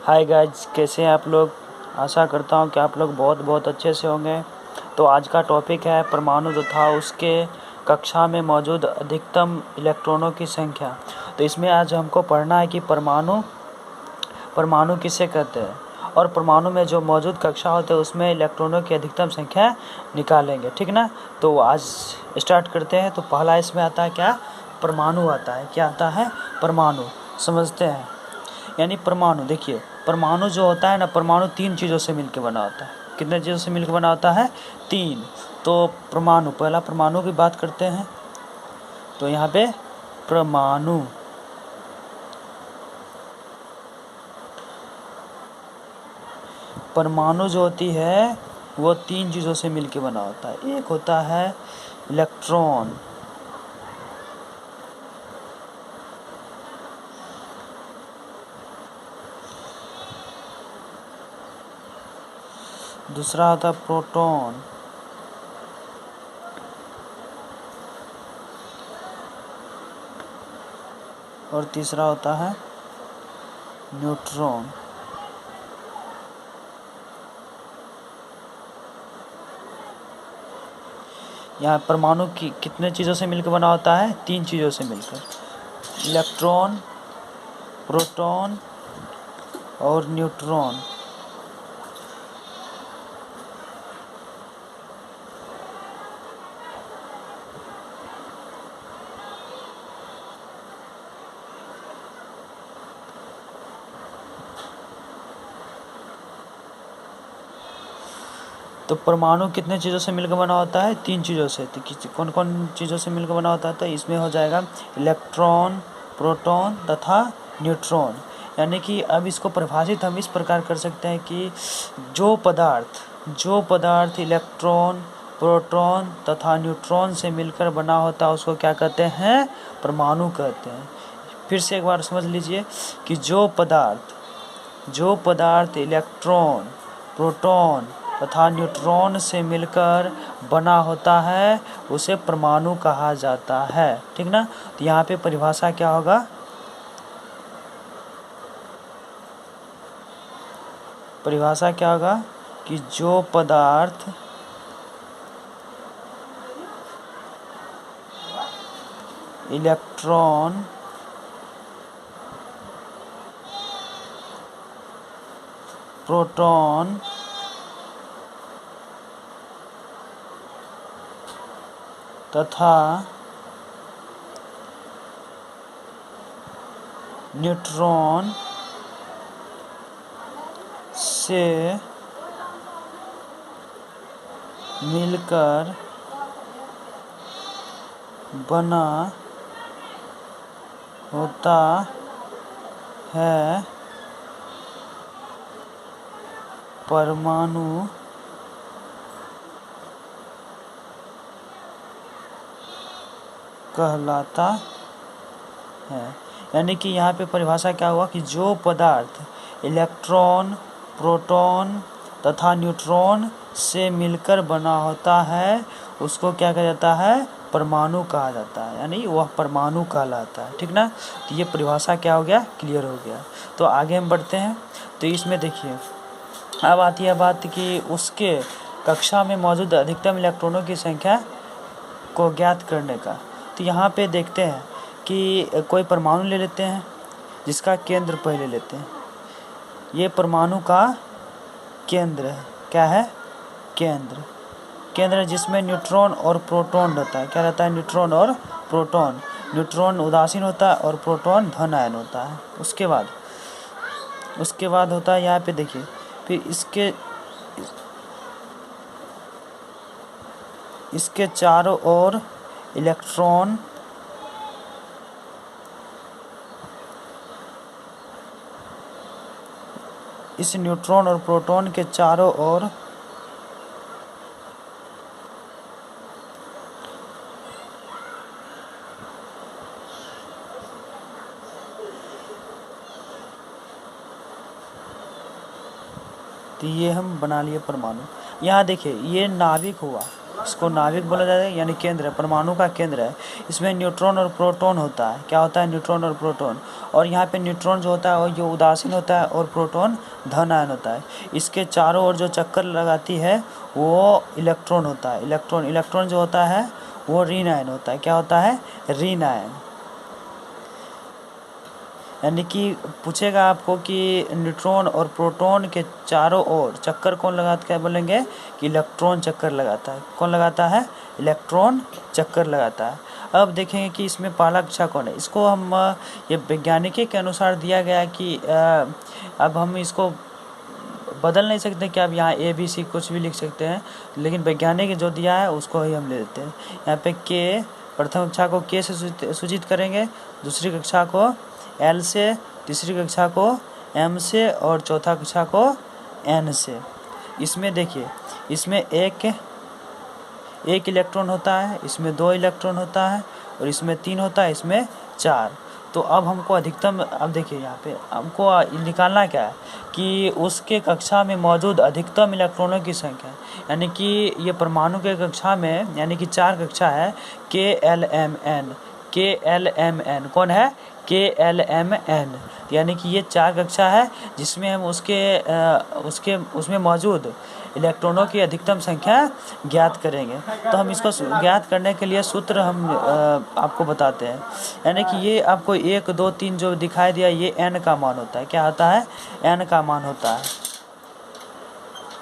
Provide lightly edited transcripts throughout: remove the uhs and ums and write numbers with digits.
Hi guys, कैसे हैं आप लोग। आशा करता हूं कि आप लोग बहुत बहुत अच्छे से होंगे। तो आज का टॉपिक है परमाणु तथा उसके कक्षा में मौजूद अधिकतम इलेक्ट्रॉनों की संख्या। तो इसमें आज हमको पढ़ना है कि परमाणु किसे कहते हैं और परमाणु में जो मौजूद कक्षा होते हैं उसमें इलेक्ट्रॉनों की अधिकतम संख्या निकालेंगे, ठीक ना। तो आज स्टार्ट करते हैं। तो पहला इसमें आता है क्या, परमाणु आता है। क्या आता है, परमाणु। समझते हैं। यानी परमाणु, देखिए परमाणु जो होता है ना, परमाणु 3 चीज़ों से मिलकर बना होता है। कितने चीज़ों से मिलकर बना होता है, 3। तो परमाणु, पहला परमाणु की बात करते हैं। तो यहाँ पे परमाणु, परमाणु जो होती है वो 3 चीज़ों से मिलकर बना होता है। एक होता है इलेक्ट्रॉन, दूसरा होता है प्रोटॉन, और तीसरा होता है न्यूट्रॉन। यहाँ परमाणु की कितने चीज़ों से मिलकर बना होता है, 3 चीज़ों से मिलकर। इलेक्ट्रॉन, प्रोटॉन और न्यूट्रॉन। तो परमाणु कितने चीज़ों से मिलकर बना होता है, 3 चीज़ों से। तो कौन कौन चीज़ों से मिलकर बना होता है, तो इसमें हो जाएगा इलेक्ट्रॉन, प्रोटॉन तथा न्यूट्रॉन। यानी कि अब इसको परिभाषित हम इस प्रकार कर सकते हैं कि जो पदार्थ इलेक्ट्रॉन, प्रोटॉन तथा न्यूट्रॉन से मिलकर बना होता है उसको क्या कहते हैं, परमाणु कहते हैं। फिर से एक बार समझ लीजिए कि जो पदार्थ इलेक्ट्रॉन, प्रोटॉन तथा न्यूट्रॉन से मिलकर बना होता है उसे परमाणु कहा जाता है, ठीक ना। तो यहाँ पे परिभाषा क्या होगा, कि जो पदार्थ इलेक्ट्रॉन, प्रोटॉन तथा न्यूट्रॉन से मिलकर बना होता है परमाणु कहलाता है। यानी कि यहाँ पे परिभाषा क्या हुआ कि जो पदार्थ इलेक्ट्रॉन, प्रोटॉन तथा न्यूट्रॉन से मिलकर बना होता है उसको क्या कहा जाता है, परमाणु कहा जाता है। यानी वह परमाणु कहलाता है, ठीक ना। तो ये परिभाषा क्या हो गया, क्लियर हो गया। तो आगे हम बढ़ते हैं। तो इसमें देखिए अब आती है बात कि उसके कक्षा में मौजूद अधिकतम इलेक्ट्रॉनों की संख्या को ज्ञात करने का। तो यहाँ पे देखते हैं कि कोई परमाणु ले लेते हैं जिसका केंद्र पहले लेते हैं। ये परमाणु का केंद्र है। क्या है, केंद्र जिसमें न्यूट्रॉन और प्रोटॉन रहता है। क्या रहता है, न्यूट्रॉन और प्रोटॉन। न्यूट्रॉन उदासीन होता है और प्रोटॉन धन आयन होता है। उसके बाद होता है यहाँ पे देखिए, फिर इसके चारों ओर इलेक्ट्रॉन इस न्यूट्रॉन और प्रोटॉन के चारों ओर तो ये हम बना लिए परमाणु। यहाँ देखिए ये नाभिक हुआ, इसको नाभिक बोला जाता है, यानी केंद्र, परमाणु का केंद्र है। इसमें न्यूट्रॉन और प्रोटॉन होता है। क्या होता है? न्यूट्रॉन और प्रोटॉन। और यहाँ पे न्यूट्रॉन जो होता है वो जो उदासीन होता है और प्रोटॉन धन आयन होता है। इसके चारों ओर जो चक्कर लगाती है वो इलेक्ट्रॉन होता है। इलेक्ट्रॉन जो होता है वो ऋण आयन होता है। क्या होता है? ऋण आयन। यानी कि पूछेगा आपको कि न्यूट्रॉन और प्रोटॉन के चारों ओर चक्कर कौन लगाता है, क्या बोलेंगे कि इलेक्ट्रॉन चक्कर लगाता है। कौन लगाता है? इलेक्ट्रॉन चक्कर लगाता है। अब देखेंगे कि इसमें पहला कक्षा कौन है। इसको हम ये वैज्ञानिक के अनुसार दिया गया है कि अब हम इसको बदल नहीं सकते कि अब यहाँ ABC कुछ भी लिख सकते हैं, लेकिन वैज्ञानिक जो दिया है उसको ही हम ले लेते हैं। यहाँ पे K, प्रथम कक्षा को K से सूचित करेंगे, दूसरी कक्षा को L से, तीसरी कक्षा को M से और चौथा कक्षा को N से। इसमें देखिए, इसमें एक इलेक्ट्रॉन होता है, इसमें 2 इलेक्ट्रॉन होता है और इसमें 3 होता है, इसमें 4। तो अब हमको अधिकतम, अब देखिए यहाँ पे हमको निकालना क्या है कि उसके कक्षा में मौजूद अधिकतम इलेक्ट्रॉनों की संख्या। यानी कि ये परमाणु के कक्षा में, यानी कि 4 कक्षा है, KLMN। कौन है? KLMN। यानी कि ये 4 कक्षा है जिसमें हम उसमें मौजूद इलेक्ट्रॉनों की अधिकतम संख्या ज्ञात करेंगे। तो हम इसको ज्ञात करने के लिए सूत्र हम आपको बताते हैं। यानी कि ये आपको 1, 2, 3 जो दिखाई दिया, ये n का मान होता है। क्या होता है? n का मान होता है।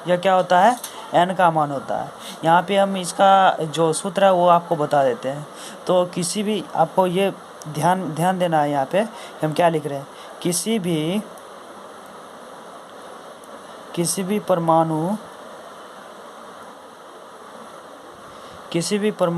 यह क्या होता है? n का मान होता है। यहाँ पे हम इसका जो सूत्र है वो आपको बता देते हैं। तो किसी भी, आपको ये ध्यान देना है, यहाँ पे हम क्या लिख रहे हैं, किसी भी परमाणु के कक्षा में मौजूद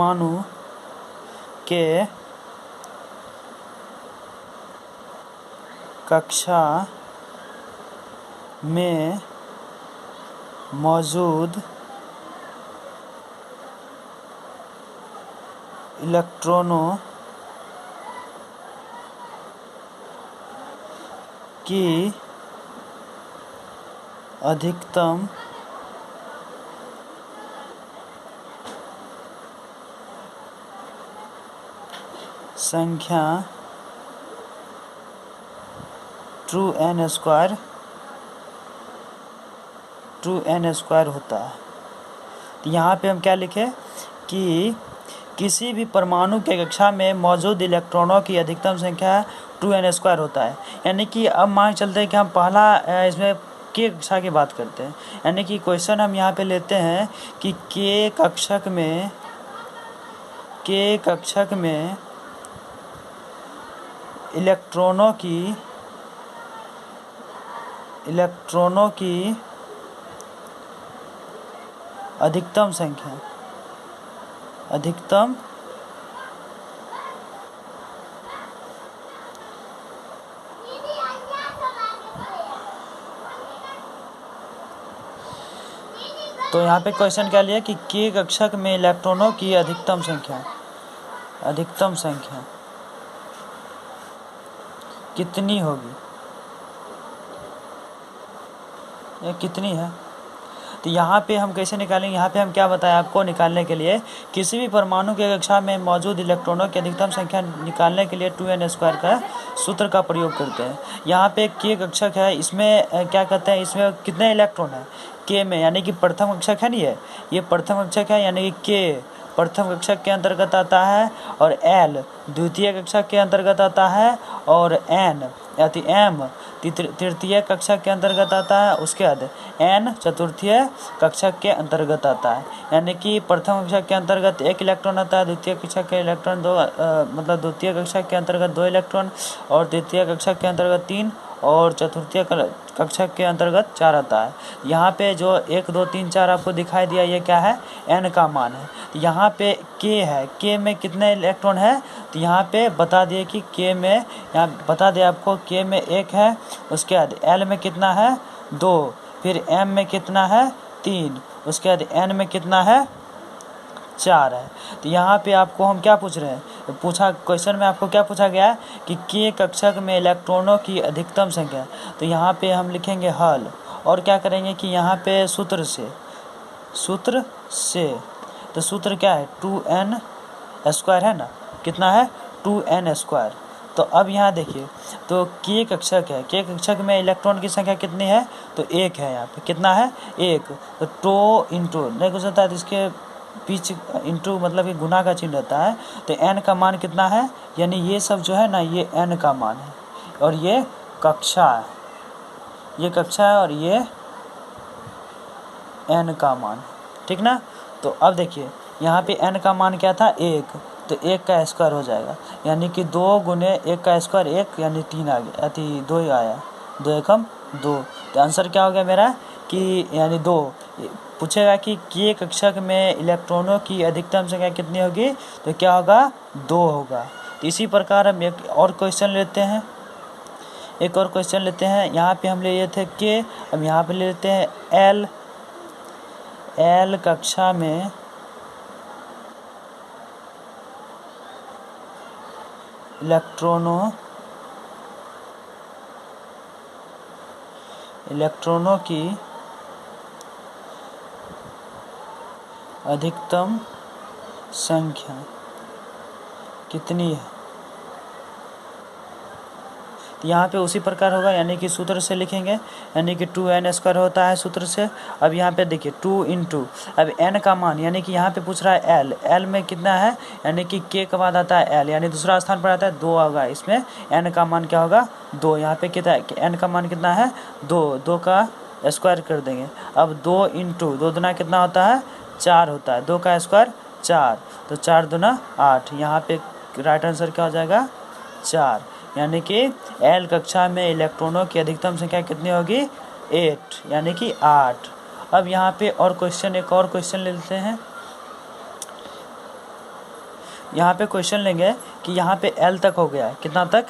इलेक्ट्रॉनों की अधिकतम संख्या 2n स्क्वायर होता है। तो यहाँ पे हम क्या लिखें कि किसी भी परमाणु के कक्षा में मौजूद इलेक्ट्रॉनों की अधिकतम संख्या 2n स्क्वायर होता है। यानी कि अब मान चलते हैं कि हम पहला इसमें K कक्षा की बात करते हैं। यानी कि क्वेश्चन हम यहाँ पे लेते हैं कि K कक्षक में इलेक्ट्रॉनों की अधिकतम संख्या, तो यहाँ पे क्वेश्चन क्या लिया कि K कक्षक में इलेक्ट्रॉनों की अधिकतम संख्या कितनी होगी, ये कितनी है। तो यहाँ पे हम कैसे निकालेंगे, यहाँ पे हम क्या बताया आपको निकालने के लिए, किसी भी परमाणु के कक्षा में मौजूद इलेक्ट्रॉनों की अधिकतम संख्या निकालने के लिए 2n स्क्वायर का सूत्र का प्रयोग करते हैं। यहाँ पे K कक्षक है, इसमें क्या कहते हैं, इसमें कितने इलेक्ट्रॉन है K में, यानी कि प्रथम कक्षक है नहीं है, ये प्रथम कक्षक है, यानी कि K प्रथम कक्षक के अंतर्गत आता है और L द्वितीय कक्षक के अंतर्गत आता है और N यानी M तृतीय कक्षक के अंतर्गत आता है, उसके बाद N चतुर्थीय कक्षक के अंतर्गत आता है। यानी कि प्रथम कक्षक के अंतर्गत 1 इलेक्ट्रॉन आता है, द्वितीय कक्षक के इलेक्ट्रॉन 2 मतलब द्वितीय कक्षक के अंतर्गत 2 इलेक्ट्रॉन और तृतीय कक्षक के अंतर्गत 3 और चतुर्थीय कक्षक के अंतर्गत 4 आता है। यहाँ पे जो 1, 2, 3, 4 आपको दिखाई दिया, ये क्या है, n का मान है। तो यहाँ पे K है, K में कितने इलेक्ट्रॉन है, तो यहाँ पे बता दिए कि K में, यहाँ बता दिया आपको K में 1 है, उसके बाद L में कितना है 2, फिर M में कितना है 3, उसके बाद N में कितना है 4 है। तो यहाँ पे आपको हम क्या पूछ रहे हैं, क्वेश्चन में आपको क्या पूछा गया है कि K कक्षक में इलेक्ट्रॉनों की अधिकतम संख्या। तो यहाँ पे हम लिखेंगे हल और क्या करेंगे कि यहाँ पे सूत्र से तो सूत्र क्या है 2n स्क्वायर है ना, कितना है 2n स्क्वायर। तो अब यहाँ देखिए, तो के कक्षक है, के कक्षक में इलेक्ट्रॉन की संख्या कितनी है, तो 1 है। यहाँ पे कितना है 1, तो टो इंटू नहीं कुछ होता है, तो इसके बीच इंटू मतलब कि गुना का चिन्ह होता है। तो n का मान कितना है, यानी ये सब जो है ना ये n का मान है, और ये कक्षा है, ये कक्षा है, और ये n का मान, ठीक ना। तो अब देखिए यहाँ पे n का मान क्या था 1, तो 1 का स्क्वायर हो जाएगा, यानी कि 2 गुने 1 का स्क्वायर 1, यानी 3 आ गया, 2 ही आया, 2 एकम 2। तो आंसर क्या हो गया मेरा कि यानी 2। पूछेगा कि के कक्षक में इलेक्ट्रॉनों की अधिकतम संख्या कितनी होगी, तो क्या होगा 2 होगा। तो इसी प्रकार हम एक और क्वेश्चन लेते हैं, एक और क्वेश्चन लेते हैं। यहाँ पे हम ले लिए थे के, अब यहाँ पे ले लेते हैं एल। एल कक्षा में इलेक्ट्रॉनों की अधिकतम संख्या कितनी है। तो यहाँ पे उसी प्रकार होगा, यानी कि सूत्र से लिखेंगे, यानी कि 2n स्क्वायर होता है सूत्र से। अब यहाँ पे देखिए 2 इंटू, अब n का मान, यानी कि यहाँ पे पूछ रहा है l, l में कितना है, यानी कि k के बाद आता है l, यानी दूसरा स्थान पर आता है 2 होगा, इसमें n का मान क्या होगा 2। यहाँ पे कितना n का मान कितना है 2, 2 का स्क्वायर कर देंगे। अब 2 इंटू 2 दुना कितना होता है 4 होता है, 2 का स्क्वायर 4, तो 4 दुना 8, यहाँ पे राइट आंसर क्या हो जाएगा 4, यानी कि एल कक्षा में इलेक्ट्रॉनों की अधिकतम संख्या कितनी होगी 8, यानी कि 8। अब यहाँ पे और क्वेश्चन, एक और क्वेश्चन ले लेते हैं। यहाँ पे क्वेश्चन लेंगे कि यहाँ पे एल तक हो गया है, कितना तक,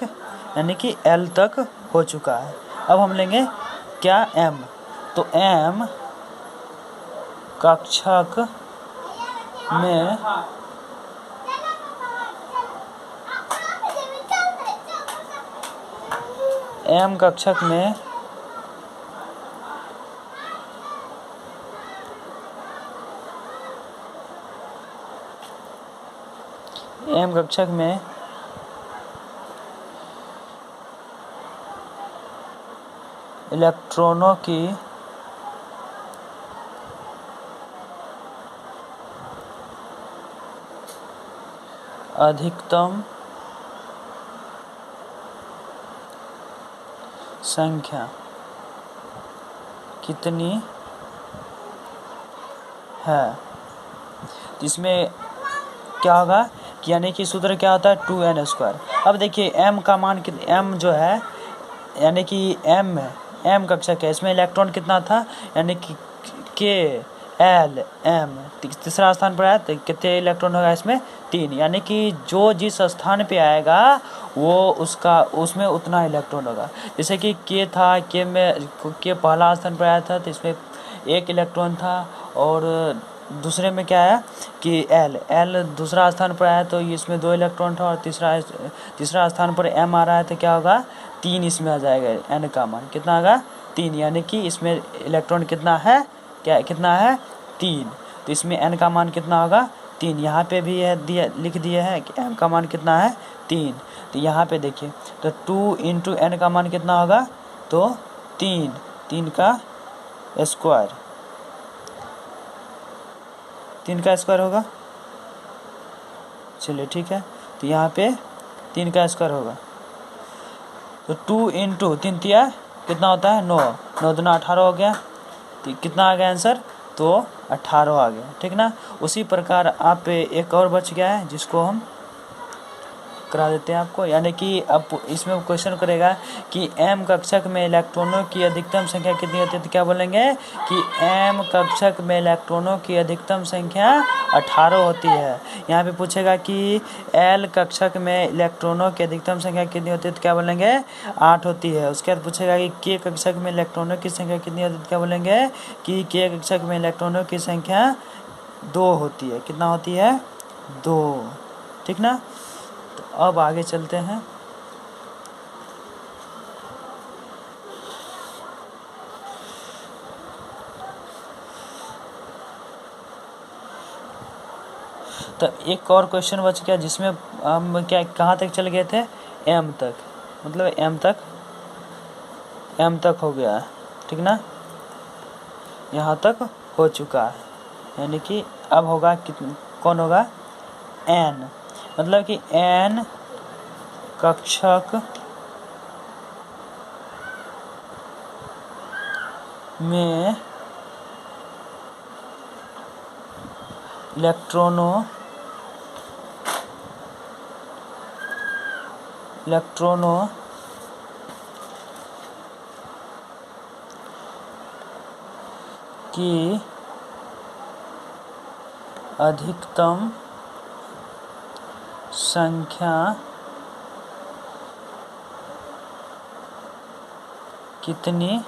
यानी कि एल तक हो चुका है। अब हम लेंगे क्या एम, तो एम कक्षक में एम कक्षक में इलेक्ट्रॉनों की अधिकतम संख्या कितनी है। तो इसमें क्या होगा कि यानी कि सूत्र क्या होता है 2n स्क्वायर। अब देखिए m का मान m जो है, यानी कि m कक्षक है, इसमें इलेक्ट्रॉन कितना था, यानी कि k l m, तीसरा स्थान पर आया, तो कितने इलेक्ट्रॉन होगा इसमें 3, यानी कि जो जिस स्थान पे आएगा वो उसका उसमें उतना इलेक्ट्रॉन होगा। जैसे कि k था, k पहला स्थान पर आया था, तो इसमें 1 इलेक्ट्रॉन था, और दूसरे में क्या है कि l दूसरा स्थान पर आया, तो इसमें 2 इलेक्ट्रॉन था, और तीसरा स्थान पर m आ रहा है, तो क्या होगा 3 इसमें आ जाएगा। n का मान कितना होगा 3, यानी कि इसमें इलेक्ट्रॉन कितना है, क्या कितना है 3, तो इसमें n का मान कितना होगा 3। यहाँ पे भी है लिख दिए है कि m का मान कितना है 3। तो यहाँ पे देखिए, तो 2 इंटू n का मान कितना होगा, तो 3 का स्क्वायर, 3 का स्क्वायर होगा, चलिए ठीक है। तो यहाँ पे 3 का स्क्वायर होगा, तो 2 इंटू 3 तिया कितना होता है 9, 9 दूना 18 हो गया, तो कितना आ गया आंसर, तो 18 आ गया, ठीक ना। उसी प्रकार आप एक और बच गया है, जिसको हम करा देते हैं आपको, यानी कि अब इसमें क्वेश्चन करेगा कि m कक्षक में इलेक्ट्रॉनों की अधिकतम संख्या कितनी होती है। तो क्या बोलेंगे कि m कक्षक में इलेक्ट्रॉनों की अधिकतम संख्या 18 होती है। यहाँ पे पूछेगा कि l कक्षक में इलेक्ट्रॉनों की अधिकतम संख्या कितनी होती है, तो क्या बोलेंगे 8 होती है। उसके बाद पूछेगा कि k कक्षक में इलेक्ट्रॉनों की संख्या कितनी होती है, तो क्या बोलेंगे कि k कक्षक में इलेक्ट्रॉनों की संख्या 2 होती है। कितना होती है 2, ठीक ना। तो अब आगे चलते हैं। तो एक और क्वेश्चन बच गया जिसमें हम क्या कहाँ तक चल गए थे, m तक, मतलब m तक हो गया है, ठीक ना, यहाँ तक हो चुका है। यानी कि अब होगा कौन होगा, n, मतलब कि n कक्षक में इलेक्ट्रॉनों की अधिकतम संख्या कितनी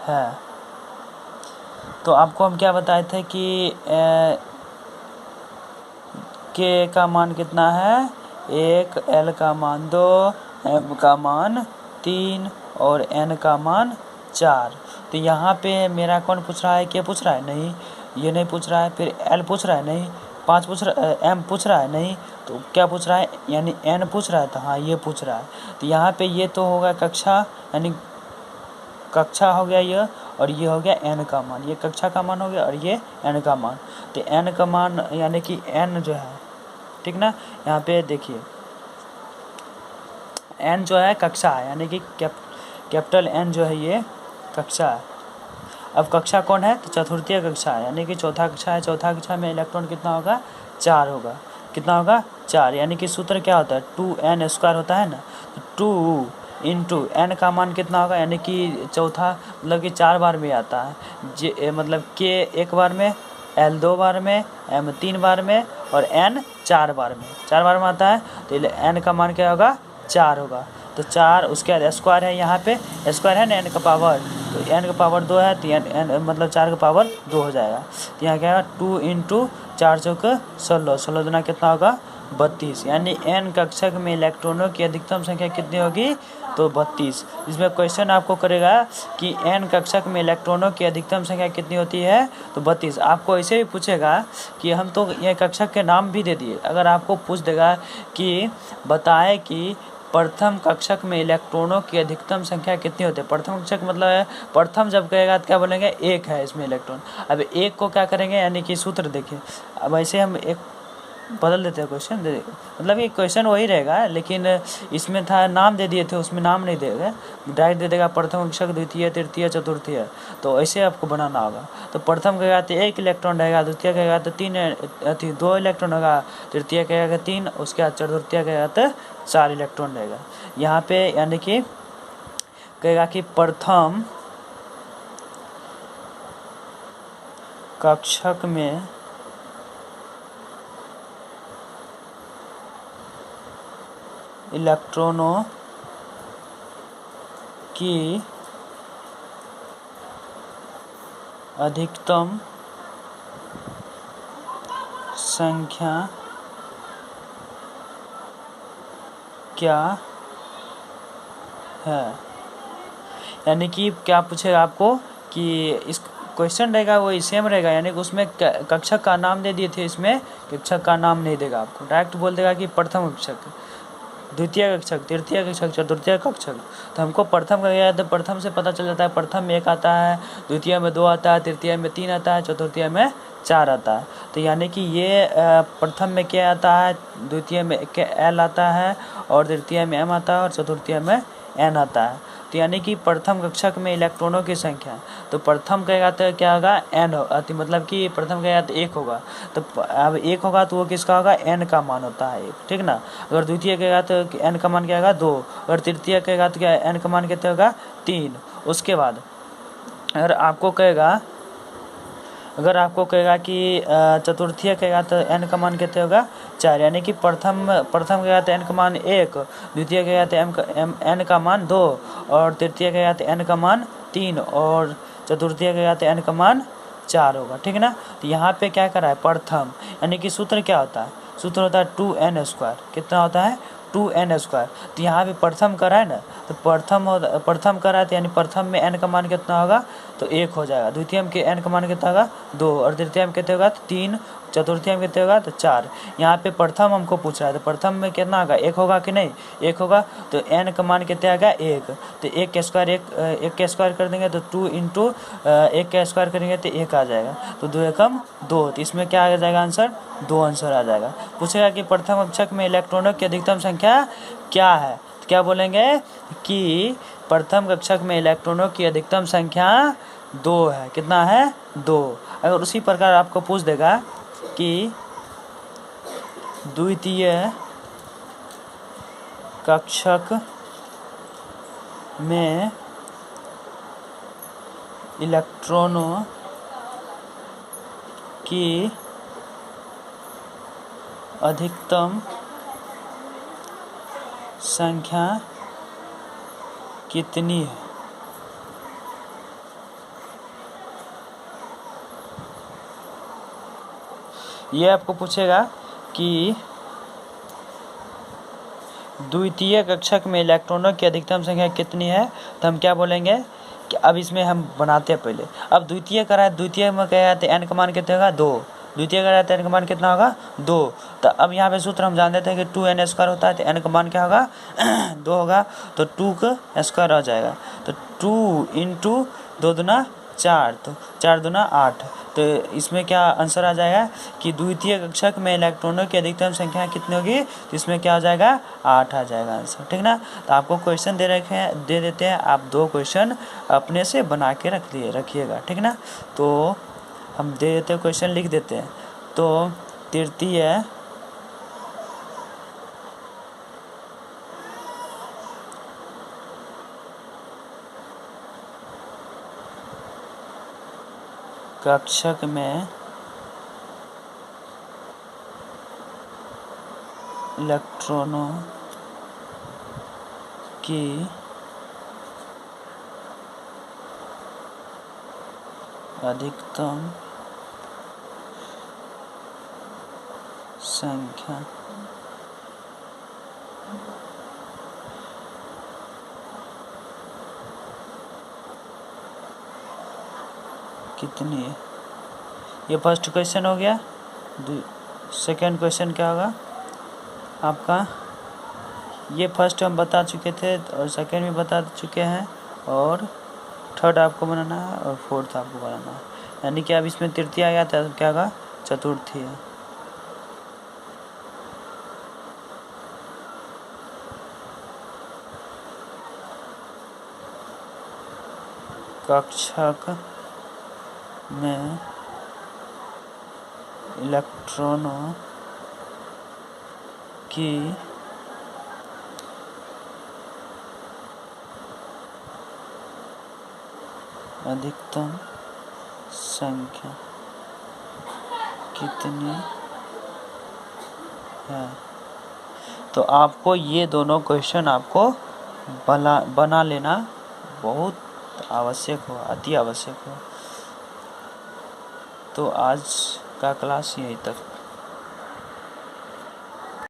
है। तो आपको हम क्या बताए थे कि के का मान कितना है 1, L का मान 2, M का मान 3 और N का मान 4। तो यहाँ पे मेरा कौन पूछ रहा है, के पूछ रहा है, नहीं ये नहीं पूछ रहा है। फिर L पूछ रहा है, नहीं। 5 पूछ रहा है, M पूछ रहा है, नहीं। तो क्या पूछ रहा है, यानी N पूछ रहा है, तो हाँ ये पूछ रहा है। तो यहाँ पे ये तो होगा कक्षा, यानी कक्षा हो गया ये, और ये हो गया n का मान, ये कक्षा का मान हो गया और ये n का मान। तो n का मान यानी कि n जो है, ठीक ना, यहाँ पे देखिए n जो है कक्षा है, यानी कि कैपिटल N जो है ये कक्षा है। अब कक्षा कौन है, तो चतुर्थीय कक्षा है, यानी कि चौथा कक्षा है। चौथा कक्षा में इलेक्ट्रॉन कितना होगा, 4 होगा। कितना होगा, 4, यानी कि सूत्र क्या होता है, 2n² होता है ना, तो 2 इंटू n का मान कितना होगा, यानी कि चौथा मतलब कि 4 बार में आता है, मतलब k 1 बार में, L 2 बार में, M 3 बार में और n 4 बार में आता है। तो n का मान क्या होगा, 4 होगा। तो 4 उसके बाद स्क्वायर है, यहाँ पे स्क्वायर है ना n का पावर, तो n का पावर 2 है, तो n मतलब 4 का पावर 2 हो जाएगा। तो यहाँ क्या होगा, 2 इंटू 4 चौक 16, 16 दुना कितना होगा, 32। यानी n कक्षक में इलेक्ट्रॉनों की अधिकतम संख्या कितनी होगी, तो 32। इसमें क्वेश्चन आपको करेगा कि n कक्षक में इलेक्ट्रॉनों की अधिकतम संख्या कितनी होती है, तो 32। आपको ऐसे भी पूछेगा कि हम तो ये कक्षक के नाम भी दे दिए, अगर आपको पूछ देगा कि बताएं कि प्रथम कक्षक में इलेक्ट्रॉनों की अधिकतम संख्या कितनी होती है। प्रथम कक्षक मतलब है, प्रथम जब कहेगा तो क्या बोलेंगे, 1 है इसमें इलेक्ट्रॉन। अब 1 को क्या करेंगे, यानी कि सूत्र देखिए। अब ऐसे हम एक बदल देते हैं क्वेश्चन, मतलब ये क्वेश्चन वही रहेगा, लेकिन इसमें था नाम दे दिए थे, उसमें नाम नहीं देगा, डायरेक्ट दे देगा प्रथम कक्षक, द्वितीय, तृतीय, चतुर्थीय। तो ऐसे आपको बनाना होगा। तो प्रथम कहेगा तो 1 इलेक्ट्रॉन रहेगा, द्वितीय कहेगा तो 2 इलेक्ट्रॉन होगा, तृतीय कहेगा 3, उसके बाद चतुर्थीय कहेगा तो 4 इलेक्ट्रॉन रहेगा। यहाँ पे यानी कि कहेगा कि प्रथम कक्षक में इलेक्ट्रॉनों की अधिकतम संख्या क्या है। यानी कि क्या पूछेगा आपको कि इस क्वेश्चन रहेगा वही सेम रहेगा, यानी कि उसमें कक्षक का नाम दे दिए थे, इसमें कक्षक का नाम नहीं देगा आपको, डायरेक्ट बोल देगा कि प्रथम कक्षक, द्वितीय कक्षक, तृतीय कक्षक, चतुर्थीय कक्षक। तो हमको प्रथम का गया तो प्रथम से पता चल जाता है, प्रथम में 1 आता है, द्वितीय में 2 आता है, तृतीय में 3 आता है, चतुर्थीय में 4 आता है। तो यानी कि ये प्रथम में क्या आता है, द्वितीय में L आता है, और तृतीय में M आता है, और चतुर्थीय में N आता है। तो यानी कि प्रथम कक्षक में इलेक्ट्रॉनों की संख्या, तो प्रथम कहेगा तो क्या होगा, n होगा, मतलब कि प्रथम कहेगा तो 1 होगा। तो अब 1 होगा तो वो किसका होगा, n का मान होता है 1, ठीक ना। अगर द्वितीय कहेगा तो n का मान क्या होगा, 2। अगर तृतीय कहेगा तो क्या n का मान कितना होगा, 3। उसके बाद अगर आपको कहेगा कि चतुर्थीय कहेगा तो n का मान कितना होगा, 4। यानी कि प्रथम कहेगा तो n का मान 1, द्वितीय कहेगा तो n का मान 2, और तृतीय कहेगा तो n का मान 3, और चतुर्थीय कहेगा तो n का मान 4 होगा, ठीक ना। तो यहाँ पे क्या करा है, प्रथम, यानी कि सूत्र क्या होता है, सूत्र होता है 2n²। कितना होता है, 2n²। तो यहाँ पे प्रथम करा है ना, तो प्रथम करा है तो यानी प्रथम में n का मान कितना होगा, तो 1 हो जाएगा। द्वितीय के n का मान कितना होगा 2, और तृतीय में कितने होगा 3, चतुर्थी में कितने होगा तो 4। यहाँ पे प्रथम हमको पूछ रहा है, तो प्रथम में कितना होगा 1 होगा कि नहीं, 1 होगा। तो n का मान कितना आएगा 1, तो 1 का स्क्वायर 1 का स्क्वायर कर देंगे तो 2 इंटू 1 का स्क्वायर करेंगे तो 1 आ जाएगा, तो 2 एकम 2, तो इसमें क्या आ जाएगा आंसर 2 आंसर आ जाएगा। पूछेगा कि प्रथम कक्षक में इलेक्ट्रॉनों की अधिकतम संख्या क्या है, तो क्या बोलेंगे कि प्रथम कक्षक में इलेक्ट्रॉनों की अधिकतम संख्या 2 है। कितना है 2। अगर उसी प्रकार आपको पूछ देगा कि द्वितीय कक्षक में इलेक्ट्रॉनों की अधिकतम संख्या कितनी है, ये आपको पूछेगा कि द्वितीय कक्षक में इलेक्ट्रॉनों की अधिकतम संख्या कितनी है, तो हम क्या बोलेंगे कि अब इसमें हम बनाते हैं पहले। अब द्वितीय करा है, द्वितीय में क्या है तो n का मान कितना होगा 2, द्वितीय करा है तो n का मान कितना होगा 2। तो अब यहाँ पे सूत्र हम जान देते हैं कि 2n स्क्वायर होता है, तो n का मान क्या होगा 2 होगा, तो 2 का स्क्वायर हो जाएगा, तो 2 इंटू 2 दूना 4, तो 4 दूना 8। तो इसमें क्या आंसर आ जाएगा कि द्वितीय कक्षक में इलेक्ट्रॉनों की अधिकतम संख्या कितनी होगी, तो इसमें क्या हो जाएगा 8 आ जाएगा आंसर, ठीक ना। तो आपको क्वेश्चन दे देते हैं, आप 2 क्वेश्चन अपने से बना के रखिएगा, ठीक ना। तो हम दे देते हैं, क्वेश्चन लिख देते हैं। तो तृतीय कक्षक में इलेक्ट्रॉनों की अधिकतम संख्या कितनी है, ये फर्स्ट क्वेश्चन हो गया। सेकंड क्वेश्चन क्या होगा आपका, ये फर्स्ट हम बता चुके थे और सेकंड भी बता चुके हैं, और थर्ड आपको बनाना है और फोर्थ आपको बनाना है, यानी कि अब इसमें तृतीय आ गया था, क्या होगा चतुर्थी है। कक्षक में इलेक्ट्रॉनों की अधिकतम संख्या कितनी है। तो आपको ये दोनों क्वेश्चन आपको बना लेना बहुत आवश्यक हो, अति आवश्यक हो। तो आज का क्लास यहीं तक।